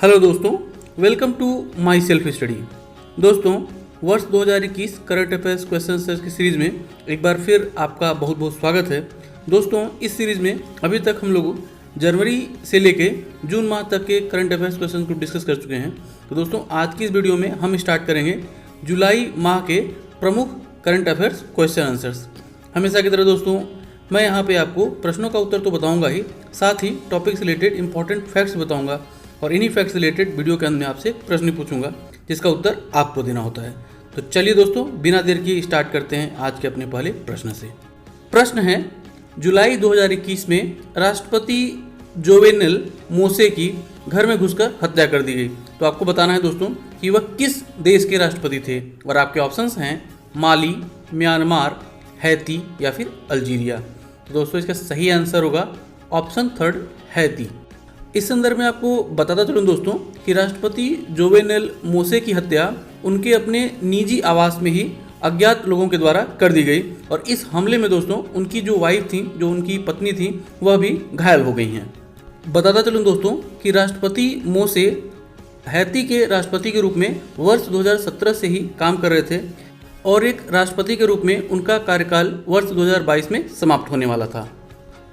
Hello दोस्तों, welcome to my self study. दोस्तों, वर्ष 2021 करंट अफेयर्स क्वेश्चन आंसर्स की सीरीज़ में एक बार फिर आपका बहुत बहुत स्वागत है। दोस्तों, इस सीरीज़ में अभी तक हम लोग जनवरी से लेके जून माह तक के करंट अफेयर्स क्वेश्चन को डिस्कस कर चुके हैं। तो दोस्तों, आज की इस वीडियो में हम स्टार्ट करेंगे जुलाई माह के प्रमुख करंट अफेयर्स क्वेश्चन आंसर्स। हमेशा की तरह दोस्तों, मैं यहाँ पे आपको प्रश्नों का उत्तर तो बताऊंगा ही, साथ ही टॉपिक से रिलेटेड इंपॉर्टेंट फैक्ट्स बताऊंगा और इन्हीं फैक्ट्स रिलेटेड वीडियो के अंत में आपसे प्रश्न पूछूंगा जिसका उत्तर आपको देना होता है। तो चलिए दोस्तों, बिना देर किए स्टार्ट करते हैं आज के अपने पहले प्रश्न से। प्रश्न है, जुलाई 2021 में राष्ट्रपति जोवेनेल मोसे की घर में घुसकर हत्या कर दी गई। तो आपको बताना है दोस्तों कि वह किस देश के राष्ट्रपति थे, और आपके ऑप्शंस हैं माली, म्यांमार, हैती या फिर अल्जीरिया। तो दोस्तों, इसका सही आंसर होगा ऑप्शन थर्ड, हैती। इस संदर्भ में आपको बताता चलूँ दोस्तों कि राष्ट्रपति जोवेनेल मोसे की हत्या उनके अपने निजी आवास में ही अज्ञात लोगों के द्वारा कर दी गई, और इस हमले में दोस्तों उनकी जो वाइफ थी, जो उनकी पत्नी थी, वह भी घायल हो गई हैं। बताता चलूँ दोस्तों कि राष्ट्रपति मोसे हैती के राष्ट्रपति के रूप में वर्ष 2017 से ही काम कर रहे थे, और एक राष्ट्रपति के रूप में उनका कार्यकाल वर्ष 2022 में समाप्त होने वाला था।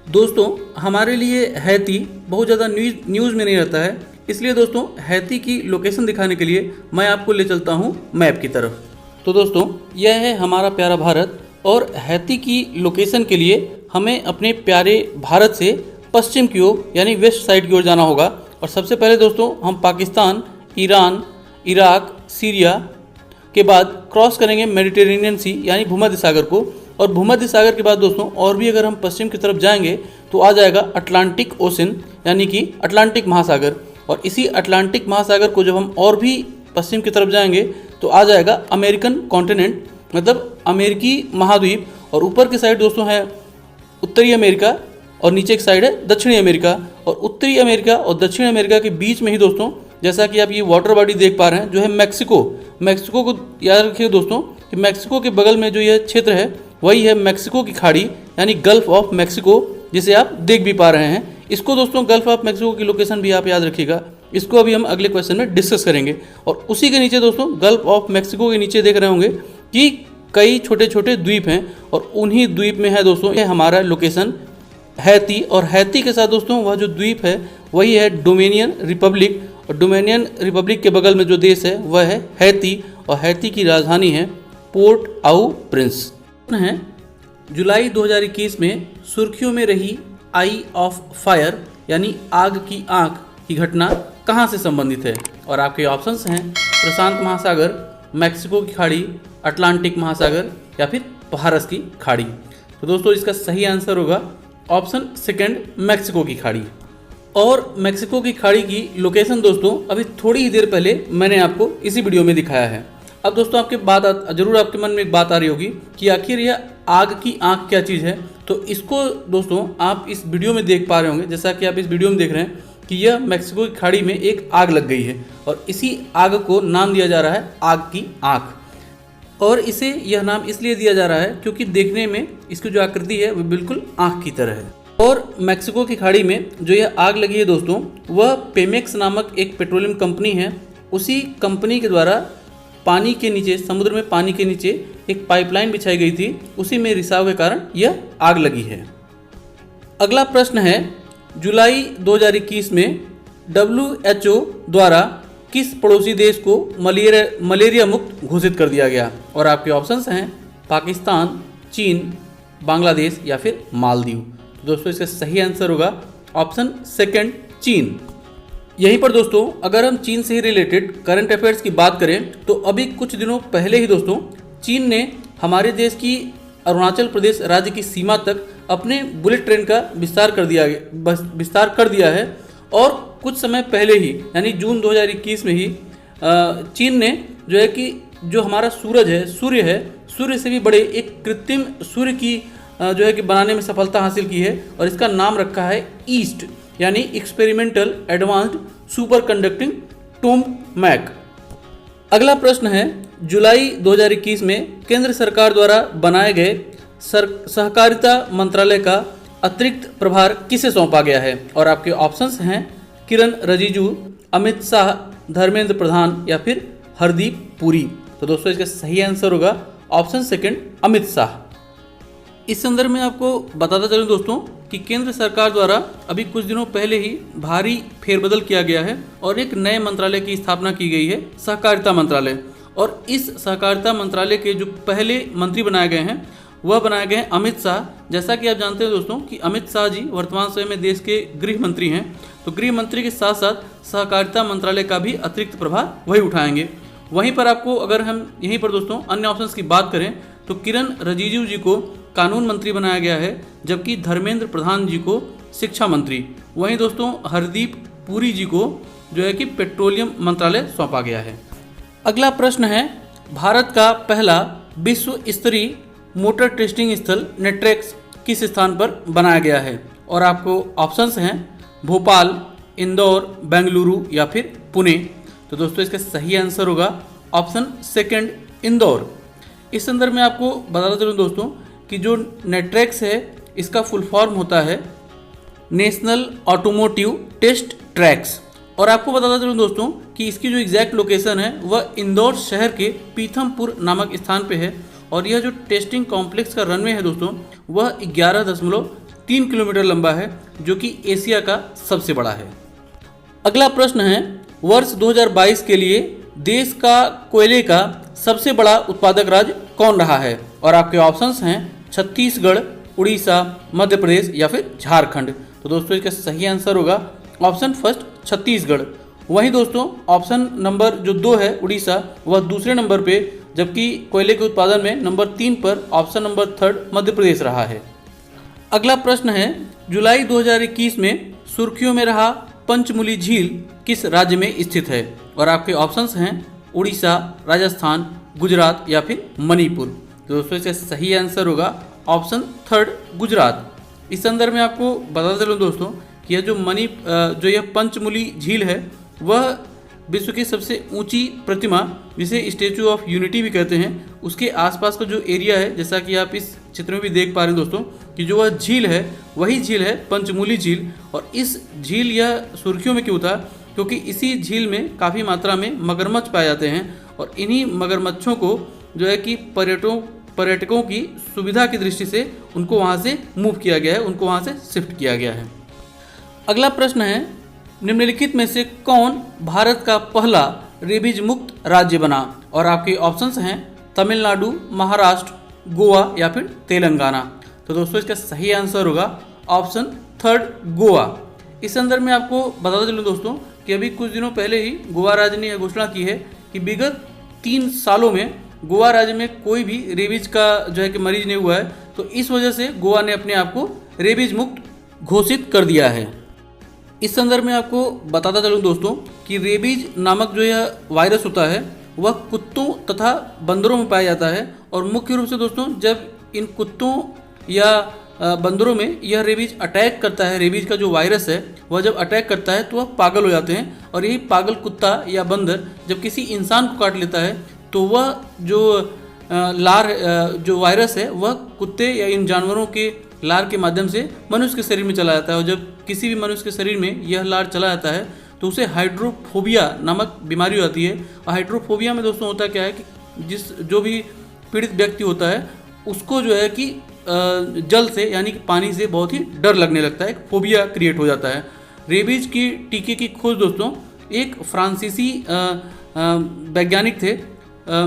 दोस्तों, हमारे लिए हैती बहुत ज़्यादा न्यूज़ में नहीं रहता है, इसलिए दोस्तों हैती की लोकेशन दिखाने के लिए मैं आपको ले चलता हूँ मैप की तरफ। तो दोस्तों, यह है हमारा प्यारा भारत, और हैती की लोकेशन के लिए हमें अपने प्यारे भारत से पश्चिम की ओर यानी वेस्ट साइड की ओर जाना होगा। और सबसे पहले दोस्तों हम पाकिस्तान, ईरान, इराक, सीरिया के बाद क्रॉस करेंगे मेडिटेरेनियन सी यानी भूमध्य सागर को, और भूमध्य सागर के बाद दोस्तों और भी अगर हम पश्चिम की तरफ जाएंगे तो आ जाएगा अटलांटिक ओशन यानी कि अटलांटिक महासागर, और इसी अटलांटिक महासागर को जब हम और भी पश्चिम की तरफ जाएंगे तो आ जाएगा अमेरिकन कॉन्टिनेंट, मतलब अमेरिकी महाद्वीप। और ऊपर की साइड दोस्तों है उत्तरी अमेरिका, और नीचे की साइड है दक्षिणी अमेरिका। और उत्तरी अमेरिका और दक्षिण अमेरिका के बीच में ही दोस्तों, जैसा कि आप ये वाटर बॉडी देख पा रहे हैं, जो है मैक्सिको को याद रखिए दोस्तों कि मैक्सिको के बगल में जो यह क्षेत्र है वही है मैक्सिको की खाड़ी यानी गल्फ ऑफ मैक्सिको, जिसे आप देख भी पा रहे हैं। इसको दोस्तों गल्फ ऑफ मैक्सिको की लोकेशन भी आप याद रखिएगा, इसको अभी हम अगले क्वेश्चन में डिस्कस करेंगे। और उसी के नीचे दोस्तों गल्फ ऑफ मैक्सिको के नीचे देख रहे होंगे कि कई छोटे छोटे द्वीप हैं, और उन्हीं द्वीप में है दोस्तों ये हमारा लोकेशन हैती। और हैती के साथ दोस्तों वह जो द्वीप है वही है डोमिनियन रिपब्लिक, और डोमिनियन रिपब्लिक के बगल में जो देश है वह है हैती, और हैती की राजधानी है पोर्ट आउ प्रिंस। है, जुलाई 2021 में सुर्खियों में रही आई ऑफ फायर यानी आग की आंख की घटना कहाँ से संबंधित है, और आपके ऑप्शंस हैं प्रशांत महासागर, मैक्सिको की खाड़ी, अटलांटिक महासागर या फिर फारस की खाड़ी। तो दोस्तों इसका सही आंसर होगा ऑप्शन सेकंड, मैक्सिको की खाड़ी। और मैक्सिको की खाड़ी की लोकेशन दोस्तों अभी थोड़ी ही देर पहले मैंने आपको इसी वीडियो में दिखाया है। अब दोस्तों जरूर आपके मन में एक बात आ रही होगी कि आखिर यह आग की आंख क्या चीज़ है। तो इसको दोस्तों आप इस वीडियो में देख पा रहे होंगे, जैसा कि आप इस वीडियो में देख रहे हैं कि यह मैक्सिको की खाड़ी में एक आग लग गई है, और इसी आग को नाम दिया जा रहा है आग की आंख। और इसे यह नाम इसलिए दिया जा रहा है क्योंकि देखने में इसकी जो आकृति है वह बिल्कुल आंख की तरह है। और मैक्सिको की खाड़ी में जो यह आग लगी है दोस्तों, वह पेमेक्स नामक एक पेट्रोलियम कंपनी है, उसी कंपनी के द्वारा पानी के नीचे, समुद्र में पानी के नीचे एक पाइपलाइन बिछाई गई थी, उसी में रिसाव के कारण यह आग लगी है। अगला प्रश्न है, जुलाई 2021 में WHO द्वारा किस पड़ोसी देश को मलेरिया मुक्त घोषित कर दिया गया, और आपके ऑप्शंस हैं पाकिस्तान, चीन, बांग्लादेश या फिर मालदीव। तो दोस्तों इसका सही आंसर होगा ऑप्शन सेकंड, चीन। यहीं पर दोस्तों अगर हम चीन से ही रिलेटेड करंट अफेयर्स की बात करें तो अभी कुछ दिनों पहले ही दोस्तों चीन ने हमारे देश की अरुणाचल प्रदेश राज्य की सीमा तक अपने बुलेट ट्रेन का विस्तार कर दिया है। और कुछ समय पहले ही यानी जून 2021 में ही चीन ने जो है कि जो हमारा सूर्य से भी बड़े एक कृत्रिम सूर्य की जो है कि बनाने में सफलता हासिल की है, और इसका नाम रखा है ईस्ट यानी एक्सपेरिमेंटल एडवांस्ड सुपर कंडक्टिंग टोमैक। अगला प्रश्न है, जुलाई 2021 में केंद्र सरकार द्वारा बनाए गए सहकारिता मंत्रालय का अतिरिक्त प्रभार किसे सौंपा गया है, और आपके ऑप्शंस हैं किरण रिजिजू, अमित शाह, धर्मेंद्र प्रधान या फिर हरदीप पुरी। तो दोस्तों इसका सही आंसर होगा ऑप्शन सेकंड, अमित शाह। इस संदर्भ में आपको बताता चलूं दोस्तों कि केंद्र सरकार द्वारा अभी कुछ दिनों पहले ही भारी फेरबदल किया गया है और एक नए मंत्रालय की स्थापना की गई है, सहकारिता मंत्रालय। और इस सहकारिता मंत्रालय के जो पहले मंत्री बनाए गए हैं वह बनाए गए हैं अमित शाह। जैसा कि आप जानते हैं दोस्तों कि अमित शाह जी वर्तमान समय में देश के गृह मंत्री हैं, तो गृह मंत्री के साथ साथ सहकारिता मंत्रालय का भी अतिरिक्त प्रभार वही उठाएंगे। वहीं पर आपको अगर हम यहीं पर दोस्तों अन्य ऑप्शंस की बात करें तो किरण रिजिजू जी को कानून मंत्री बनाया गया है, जबकि धर्मेंद्र प्रधान जी को शिक्षा मंत्री। वहीं दोस्तों हरदीप पुरी जी को जो है कि पेट्रोलियम मंत्रालय सौंपा गया है। अगला प्रश्न है, भारत का पहला विश्व स्तरीय मोटर टेस्टिंग स्थल नेट्रेक्स किस स्थान पर बनाया गया है? और आपको ऑप्शंस हैं भोपाल, इंदौर, बेंगलुरु या फिर पुणे। तो दोस्तों इसका सही आंसर होगा ऑप्शन सेकंड, इंदौर। इस संदर्भ में आपको बताता चलूं दोस्तों कि जो नेट्रेक्स है इसका फुल फॉर्म होता है नेशनल ऑटोमोटिव टेस्ट ट्रैक्स। और आपको बताता चलूं दोस्तों कि इसकी जो एग्जैक्ट लोकेशन है वह इंदौर शहर के पीथमपुर नामक स्थान पे है। और यह जो टेस्टिंग कॉम्प्लेक्स का रनवे है दोस्तों वह 11.3 किलोमीटर लंबा है, जो कि एशिया का सबसे बड़ा है। अगला प्रश्न है, वर्ष 2022 के लिए देश का कोयले का सबसे बड़ा उत्पादक राज्य कौन रहा है? और आपके ऑप्शंस हैं छत्तीसगढ़, उड़ीसा, मध्य प्रदेश या फिर झारखंड। तो दोस्तों इसका सही आंसर होगा ऑप्शन फर्स्ट, छत्तीसगढ़। वहीं दोस्तों ऑप्शन नंबर जो 2 है उड़ीसा, वह दूसरे नंबर पे, जबकि कोयले के उत्पादन में नंबर 3 पर ऑप्शन नंबर 3 मध्य प्रदेश रहा है। अगला प्रश्न है, जुलाई 2021 में सुर्खियों में रहा पंचमुली झील किस राज्य में स्थित है? और आपके ऑप्शंस हैं उड़ीसा, राजस्थान, गुजरात या फिर मणिपुर। तो दोस्तों इसका सही आंसर होगा ऑप्शन 3 गुजरात। इस संदर्भ में आपको बताते चलूं दोस्तों कि यह जो यह पंचमुली झील है वह विश्व की सबसे ऊंची प्रतिमा, जिसे स्टैचू ऑफ यूनिटी भी कहते हैं, उसके आसपास का जो एरिया है, जैसा कि आप इस चित्र में भी देख पा रहे हैं दोस्तों कि जो वह झील है वही झील है पंचमुली झील। और इस झील यह सुर्खियों में क्यों था? क्योंकि इसी झील में काफ़ी मात्रा में मगरमच्छ पाए जाते हैं और इन्हीं मगरमच्छों को जो है कि पर्यटकों की सुविधा की दृष्टि से उनको वहाँ से मूव किया गया है, उनको वहाँ से शिफ्ट किया गया है। अगला प्रश्न है, निम्नलिखित में से कौन भारत का पहला रेबीज मुक्त राज्य बना? और आपके ऑप्शंस हैं तमिलनाडु, महाराष्ट्र, गोवा या फिर तेलंगाना। तो दोस्तों इसका सही आंसर होगा ऑप्शन 3 गोवा। इस संदर्भ में आपको बताता चलूं दोस्तों कि अभी कुछ दिनों पहले ही गोवा राज्य ने यह घोषणा की है कि विगत 3 सालों में गोवा राज्य में कोई भी रेबीज का जो है कि मरीज नहीं हुआ है। तो इस वजह से गोवा ने अपने आप को रेबीज मुक्त घोषित कर दिया है। इस संदर्भ में आपको बताता चलूं दोस्तों कि रेबीज नामक जो यह वायरस होता है वह कुत्तों तथा बंदरों में पाया जाता है। और मुख्य रूप से दोस्तों जब इन कुत्तों या बंदरों में यह रेबीज अटैक करता है, रेबीज का जो वायरस है वह जब अटैक करता है तो वह पागल हो जाते हैं। और यही पागल कुत्ता या बंदर जब किसी इंसान को काट लेता है तो वह जो जो वायरस है वह कुत्ते या इन जानवरों के लार के माध्यम से मनुष्य के शरीर में चला जाता है। और जब किसी भी मनुष्य के शरीर में यह लार चला जाता है तो उसे हाइड्रोफोबिया नामक बीमारी हो जाती है। और हाइड्रोफोबिया में दोस्तों होता क्या है कि जो भी पीड़ित व्यक्ति होता है उसको जो है कि जल से यानी कि पानी से बहुत ही डर लगने लगता है, फोबिया क्रिएट हो जाता है। रेबीज की टीके की खोज दोस्तों एक फ्रांसीसी वैज्ञानिक थे,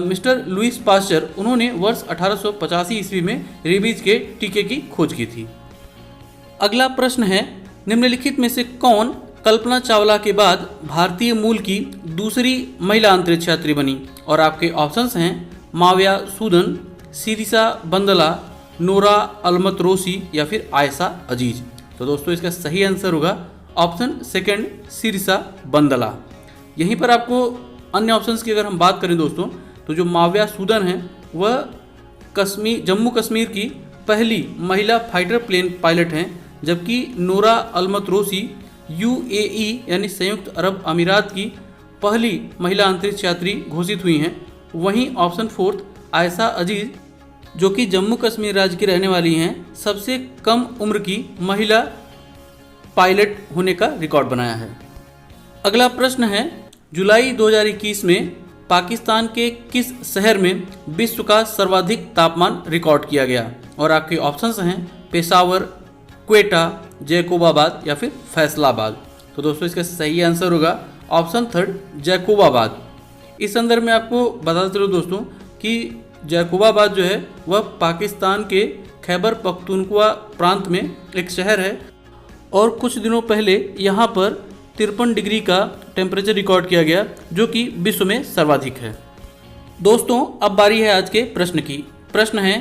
मिस्टर लुइस पास्चर। उन्होंने वर्ष 1885 ईस्वी में रेबीज के टीके की खोज की थी। अगला प्रश्न है, निम्नलिखित में से कौन कल्पना चावला के बाद भारतीय मूल की दूसरी महिला अंतरिक्ष यात्री बनी? और आपके ऑप्शंस हैं माविया सूदन, सिरिसा बंदला, नोरा अलमतरोसी या फिर आयशा अजीज। तो दोस्तों इसका सही आंसर होगा ऑप्शन सेकंड, सिरिसा बंदला। यहीं पर आपको अन्य ऑप्शंस की अगर हम बात करें दोस्तों तो जो माविया सूदन है वह जम्मू कश्मीर की पहली महिला फाइटर प्लेन पायलट हैं, जबकि नोरा अलमतरोसी UAE यानी संयुक्त अरब अमीरात की पहली महिला अंतरिक्ष यात्री घोषित हुई हैं। वहीं ऑप्शन 4 आयशा अजीज जो कि जम्मू कश्मीर राज्य की रहने वाली हैं, सबसे कम उम्र की महिला पायलट होने का रिकॉर्ड बनाया है। अगला प्रश्न है, जुलाई 2021 में पाकिस्तान के किस शहर में विश्व का सर्वाधिक तापमान रिकॉर्ड किया गया? और आपके ऑप्शंस हैं पेशावर, क्वेटा, जैकोबाबाद या फिर फैसलाबाद। तो दोस्तों इसका सही आंसर होगा ऑप्शन थर्ड, जैकोबाबाद। इस संदर्भ में आपको बता चलो दोस्तों कि जैकोबाबाद जो है वह पाकिस्तान के खैबर पख्तूनख्वा प्रांत में एक शहर है और कुछ दिनों पहले यहाँ पर 53 डिग्री का टेम्परेचर रिकॉर्ड किया गया, जो कि विश्व में सर्वाधिक है। दोस्तों अब बारी है आज के प्रश्न की। प्रश्न है,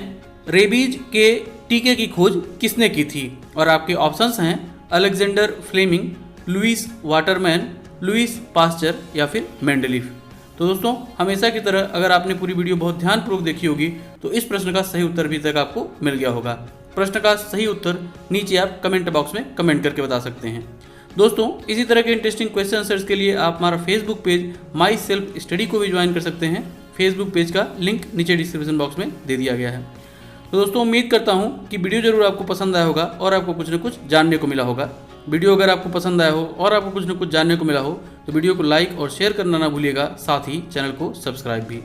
रेबीज के टीके की खोज किसने की थी? और आपके ऑप्शंस हैं Alexander Fleming, Louis Waterman, Louis Pasteur या फिर मेंडलीफ। तो दोस्तों हमेशा की तरह अगर आपने पूरी वीडियो बहुत ध्यानपूर्वक देखी होगी तो इस प्रश्न का सही उत्तर भी तक आपको मिल गया होगा। प्रश्न का सही उत्तर नीचे आप कमेंट बॉक्स में कमेंट करके बता सकते हैं। दोस्तों इसी तरह के इंटरेस्टिंग क्वेश्चन आंसर्स के लिए आप हमारा फेसबुक पेज माई सेल्फ स्टडी को भी ज्वाइन कर सकते हैं। फेसबुक पेज का लिंक नीचे डिस्क्रिप्शन बॉक्स में दे दिया गया है। तो दोस्तों उम्मीद करता हूँ कि वीडियो जरूर आपको पसंद आया होगा और आपको कुछ न कुछ जानने को मिला होगा। वीडियो अगर आपको पसंद आया हो और आपको कुछ न कुछ जानने को मिला हो तो वीडियो को लाइक और शेयर करना ना भूलिएगा, साथ ही चैनल को सब्सक्राइब भी।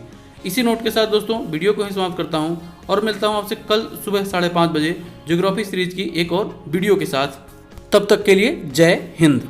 इसी नोट के साथ दोस्तों वीडियो को ही समाप्त करता हूं और मिलता हूं आपसे कल सुबह 5:30 बजे ज्योग्राफी सीरीज की एक और वीडियो के साथ। तब तक के लिए जय हिंद।